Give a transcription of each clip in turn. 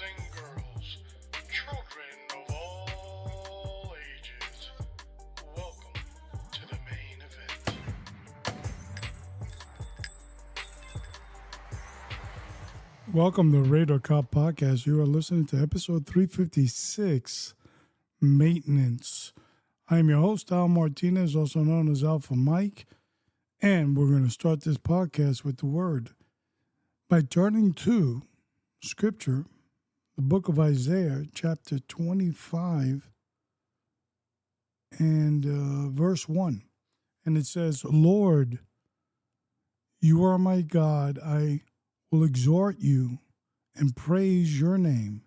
and girls, children of all ages, welcome to the main event. Welcome to Radar Cop Podcast. You are listening to episode 356, Maintenance. I'm your host, Al Martinez, also known as Alpha Mike, and we're going to start this podcast with the Word by turning to Scripture, the book of Isaiah, chapter 25, and verse 1. And it says, Lord, you are my God. I will exhort you and praise your name,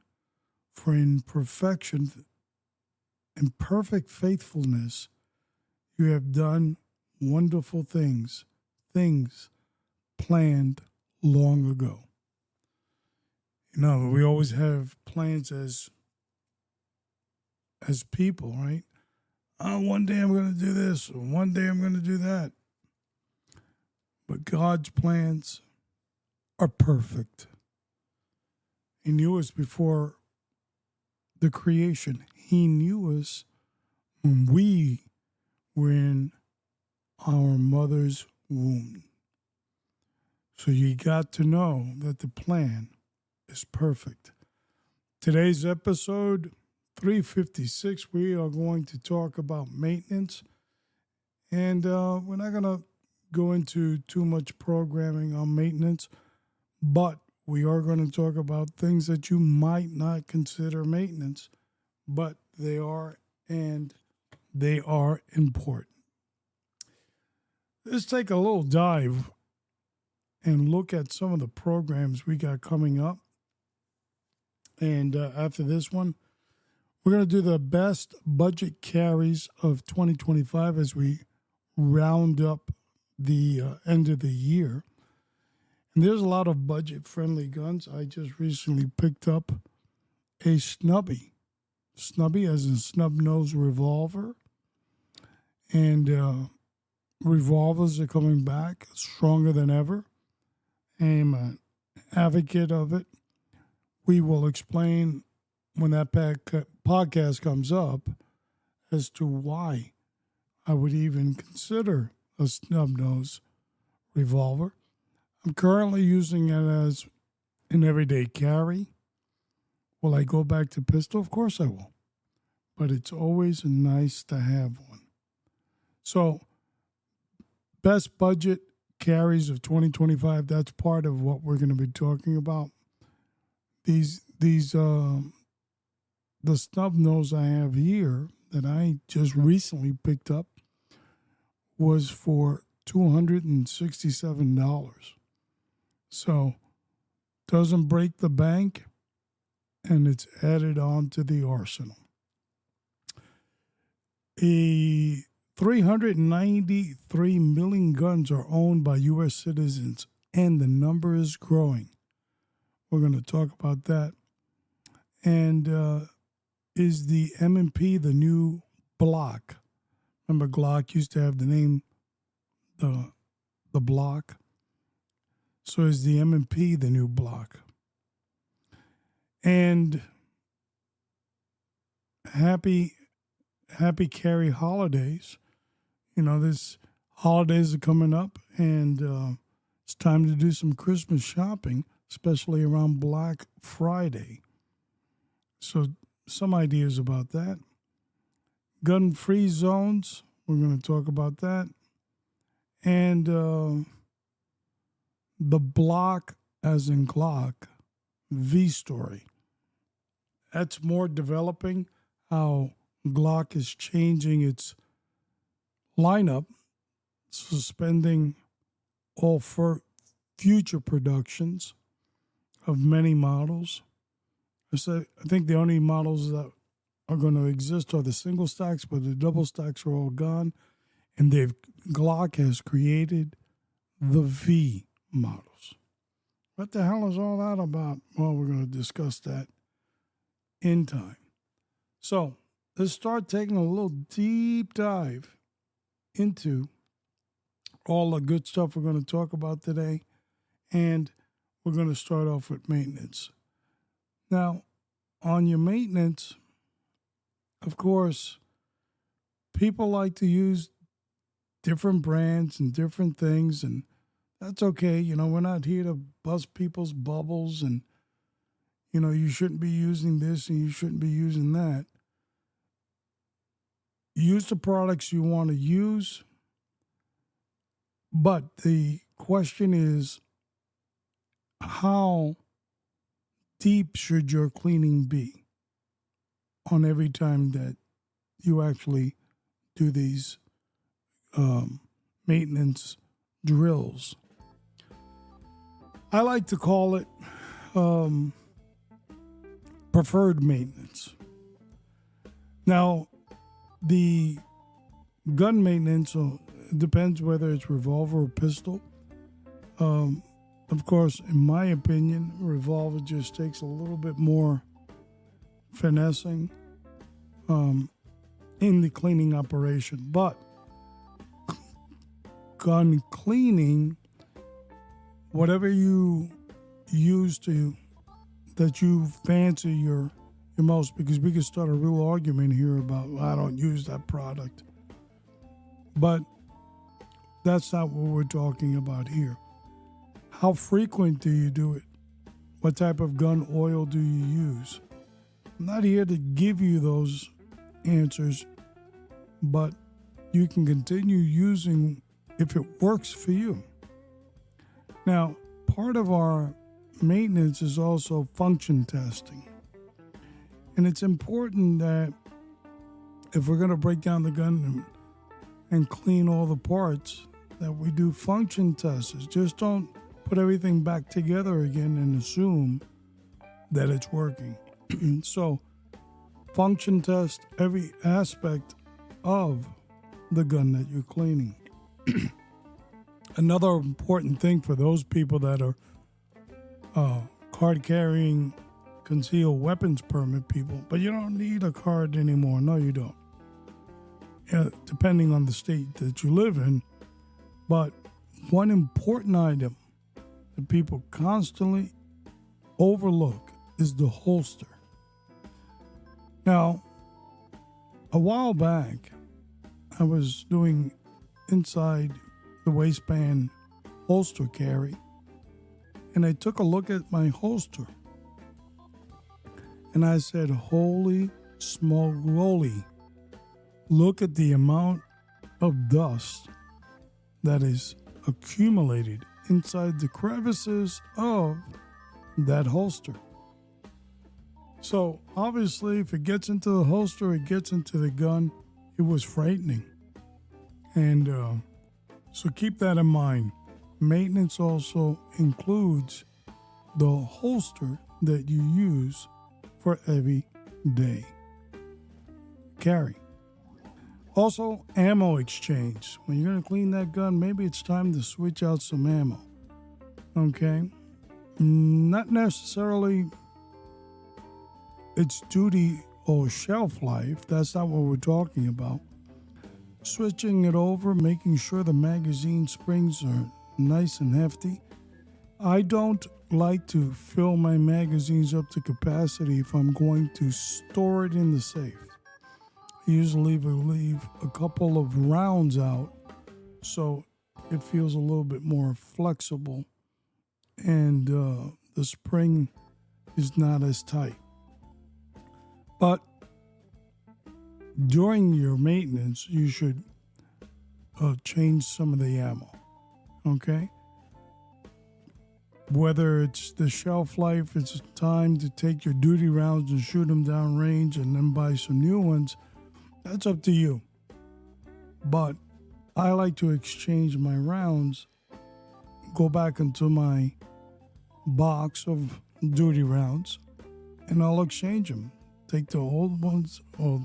for in perfection and perfect faithfulness you have done wonderful things, things planned long ago. You know, we always have plans as people, right? Oh, one day I'm going to do this, or one day I'm going to do that. But God's plans are perfect. He knew us before the creation. He knew us when we were in our mother's womb. So you got to know that the plan is perfect. Today's episode 356, we are going to talk about maintenance. And we're not going to go into too much programming on maintenance, but we are going to talk about things that you might not consider maintenance, but they are, and they are important. Let's take a little dive and look at some of the programs we got coming up. And after this one, we're going to do the best budget carries of 2025 as we round up the end of the year. And there's a lot of budget-friendly guns. I just recently picked up a snubby. Snubby as in snub-nose revolver. And revolvers are coming back stronger than ever. I'm an advocate of it. We will explain when that podcast comes up as to why I would even consider a snub-nose revolver. I'm currently using it as an everyday carry. Will I go back to pistol? Of course I will. But it's always nice to have one. So, best budget carries of 2025, that's part of what we're going to be talking about. The snub nose I have here that I just recently picked up was for $267. So, doesn't break the bank, and it's added on to the arsenal. 393 million guns are owned by U.S. citizens, and the number is growing. We're going to talk about that. And is the M&P the new Block? Remember, Glock used to have the name, the Block. So is the M&P the new Block? And happy carry holidays. You know, this holidays are coming up, and it's time to do some Christmas shopping, especially around Black Friday. So some ideas about that. Gun-free zones, we're going to talk about that. And the Block, as in Glock, V story. That's more developing, how Glock is changing its lineup, suspending all future productions of many models. I think the only models that are going to exist are the single stacks, but the double stacks are all gone. And Glock has created the V models. What the hell is all that about? Well, we're going to discuss that in time. So let's start taking a little deep dive into all the good stuff we're going to talk about today. And we're going to start off with maintenance. Now, on your maintenance, of course, people like to use different brands and different things, and that's okay. We're not here to bust people's bubbles and, you shouldn't be using this and you shouldn't be using that. Use the products you want to use, but the question is, how deep should your cleaning be on every time that you actually do these maintenance drills? I like to call it preferred maintenance. Now, the gun maintenance depends whether it's revolver or pistol. Of course, in my opinion, revolver just takes a little bit more finessing in the cleaning operation. But gun cleaning, whatever you use that you fancy your most, because we could start a real argument here about, I don't use that product. But that's not what we're talking about here. How frequent do you do it? What type of gun oil do you use? I'm not here to give you those answers, but you can continue using if it works for you. Now, part of our maintenance is also function testing. And it's important that if we're going to break down the gun and clean all the parts, that we do function tests. Just don't put everything back together again and assume that it's working. So, function test every aspect of the gun that you're cleaning. Another important thing for those people that are card-carrying concealed weapons permit people, but you don't need a card anymore. No, you don't. Depending on the state that you live in. But one important item that people constantly overlook is the holster. Now, a while back, I was doing inside the waistband holster carry, and I took a look at my holster, and I said, holy smoly, look at the amount of dust that is accumulated inside the crevices of that holster. So obviously, if it gets into the holster, it gets into the gun. It was frightening. And so keep that in mind. Maintenance also includes the holster that you use for every day carry. Also, ammo exchange. When you're going to clean that gun, maybe it's time to switch out some ammo. Okay? Not necessarily its duty or shelf life. That's not what we're talking about. Switching it over, making sure the magazine springs are nice and hefty. I don't like to fill my magazines up to capacity if I'm going to store it in the safe. I usually leave a couple of rounds out so it feels a little bit more flexible and the spring is not as tight. But during your maintenance, you should change some of the ammo, okay? Whether it's the shelf life, it's time to take your duty rounds and shoot them down range and then buy some new ones, that's up to you. But I like to exchange my rounds, go back into my box of duty rounds, and I'll exchange them. Take the old ones, or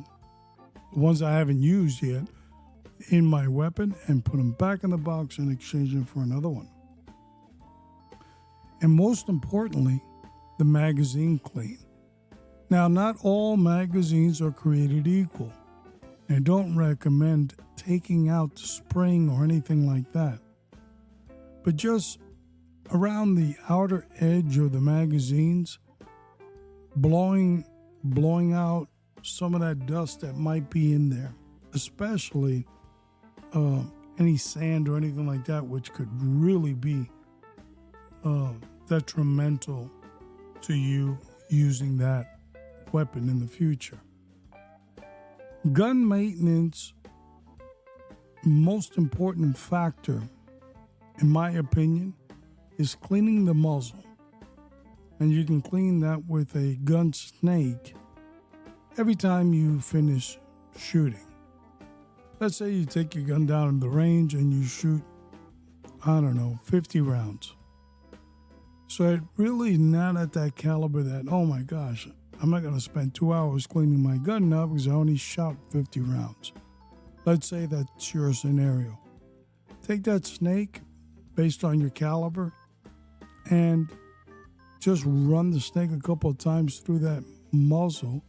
the ones I haven't used yet, in my weapon and put them back in the box and exchange them for another one. And most importantly, the magazine clean. Now, not all magazines are created equal. I don't recommend taking out the spring or anything like that. But just around the outer edge of the magazines, blowing out some of that dust that might be in there, especially any sand or anything like that, which could really be detrimental to you using that weapon in the future. Gun maintenance, most important factor, in my opinion, is cleaning the muzzle. And you can clean that with a gun snake every time you finish shooting. Let's say you take your gun down in the range and you shoot, 50 rounds. So it really not at that caliber that, oh my gosh, I'm not going to spend 2 hours cleaning my gun now because I only shot 50 rounds. Let's say that's your scenario. Take that snake based on your caliber and just run the snake a couple of times through that muzzle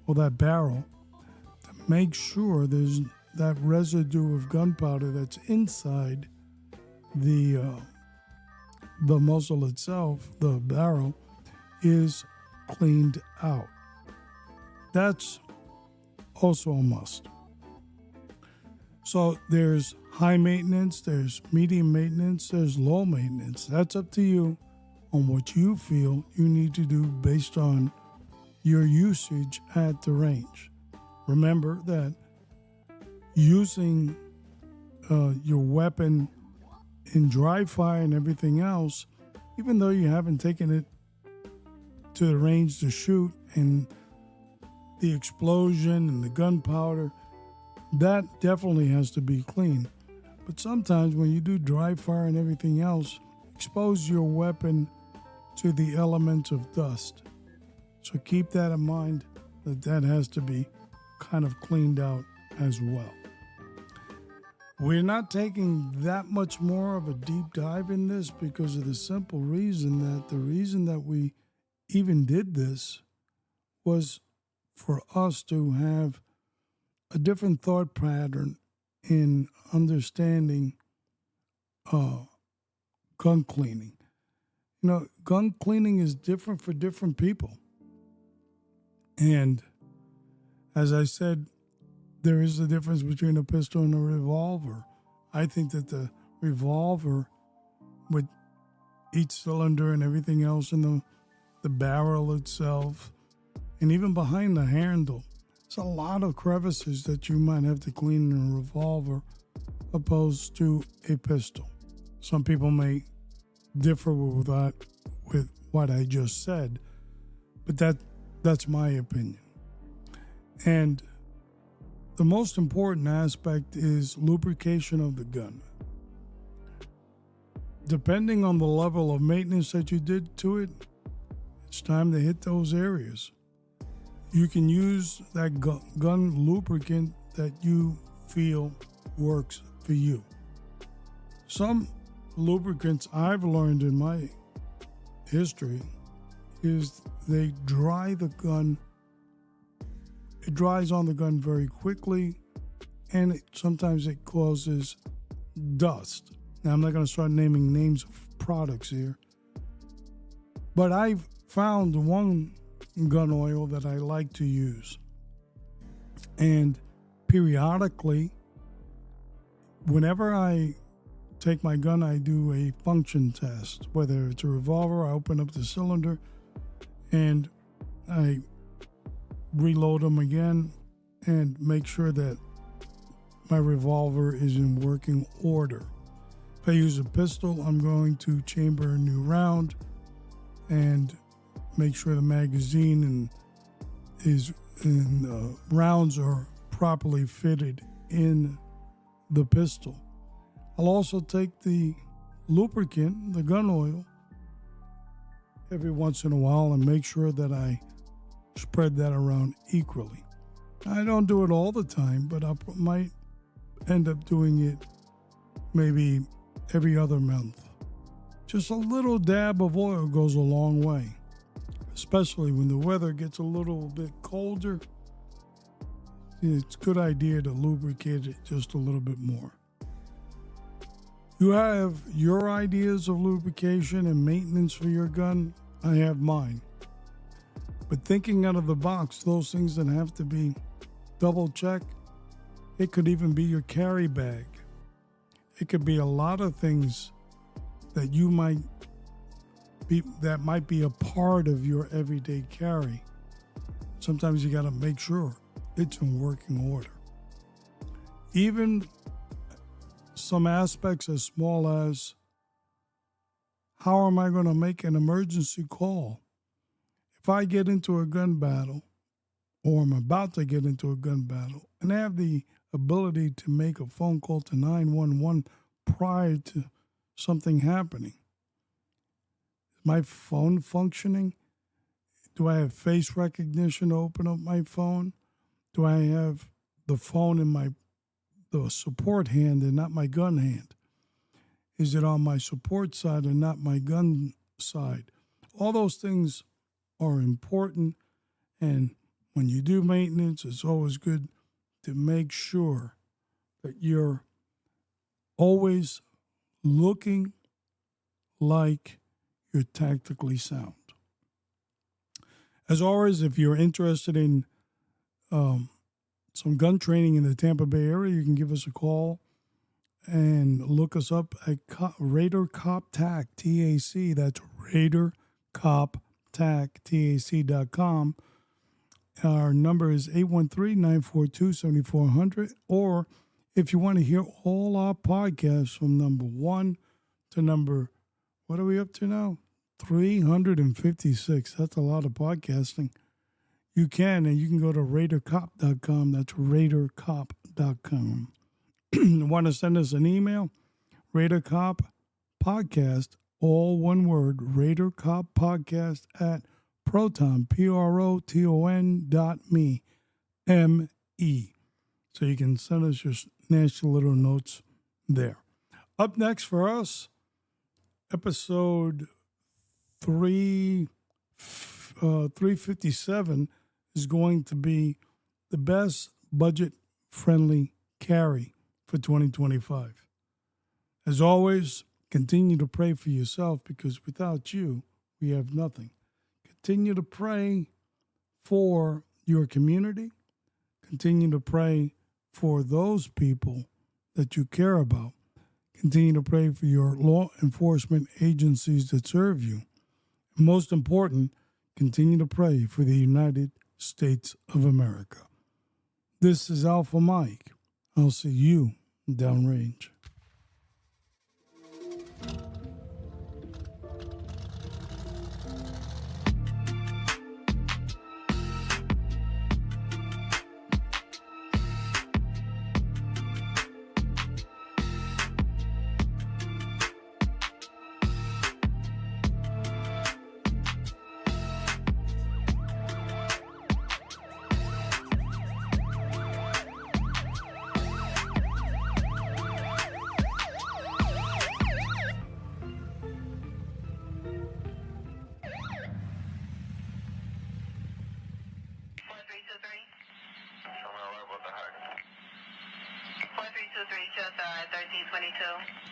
or that barrel to make sure there's that residue of gunpowder that's inside the muzzle itself, the barrel, is cleaned out. That's also a must. So there's high maintenance, there's medium maintenance, there's low maintenance. That's up to you on what you feel you need to do based on your usage at the range. Remember that using your weapon in dry fire and everything else, even though you haven't taken it to the range to shoot, and the explosion and the gunpowder, that definitely has to be clean. But sometimes when you do dry fire and everything else, expose your weapon to the elements of dust. So keep that in mind, that has to be kind of cleaned out as well. We're not taking that much more of a deep dive in this because of the simple reason that the reason that we even did this was for us to have a different thought pattern in understanding gun cleaning. Gun cleaning is different for different people. And as I said, there is a difference between a pistol and a revolver. I think that the revolver, with each cylinder and everything else in the barrel itself, and even behind the handle, there's a lot of crevices that you might have to clean in a revolver opposed to a pistol. Some people may differ with what I just said, but that's my opinion. And the most important aspect is lubrication of the gun. Depending on the level of maintenance that you did to it, it's time to hit those areas. You can use that gun lubricant that you feel works for you. Some lubricants I've learned in my history is they dry the gun. It dries on the gun very quickly, and sometimes it causes dust. Now, I'm not going to start naming names of products here, but I've found one gun oil that I like to use. And periodically, whenever I take my gun, I do a function test. Whether it's a revolver, I open up the cylinder and I reload them again and make sure that my revolver is in working order. If I use a pistol, I'm going to chamber a new round and make sure the magazine and rounds are properly fitted in the pistol. I'll also take the lubricant, the gun oil, every once in a while and make sure that I spread that around equally. I don't do it all the time, but I might end up doing it maybe every other month. Just a little dab of oil goes a long way, especially when the weather gets a little bit colder. It's a good idea to lubricate it just a little bit more. You have your ideas of lubrication and maintenance for your gun. I have mine. But thinking out of the box, those things that have to be double checked, it could even be your carry bag. It could be a lot of things that you might be, that might be a part of your everyday carry. Sometimes you got to make sure it's in working order. Even some aspects as small as, how am I going to make an emergency call? If I get into a gun battle, or I'm about to get into a gun battle, and I have the ability to make a phone call to 911 prior to something happening. Is my phone functioning? Do I have face recognition to open up my phone? Do I have the phone in the support hand and not my gun hand? Is it on my support side and not my gun side? All those things are important, and when you do maintenance, it's always good to make sure that you're always looking like you're tactically sound. As always, if you're interested in some gun training in the Tampa Bay area, you can give us a call and look us up at Raider Cop TAC, TAC. That's Raider Cop TAC, TAC.com. Our number is 813-942-7400. Or if you want to hear all our podcasts from number 1 to number, what are we up to now? 356. That's a lot of podcasting. You can, and you can go to RaiderCop.com. That's RaiderCop.com. You want to send us an email? RaiderCop Podcast, all one word, RaiderCop Podcast at Proton, PROTON.me, M-E. So you can send us your nasty little notes there. Up next for us, episode 357 is going to be the best budget-friendly carry for 2025. As always, continue to pray for yourself, because without you, we have nothing. Continue to pray for your community. Continue to pray for those people that you care about. Continue to pray for your law enforcement agencies that serve you. And most important, continue to pray for the United States of America. This is Alpha Mike. I'll see you downrange. Three, 1322.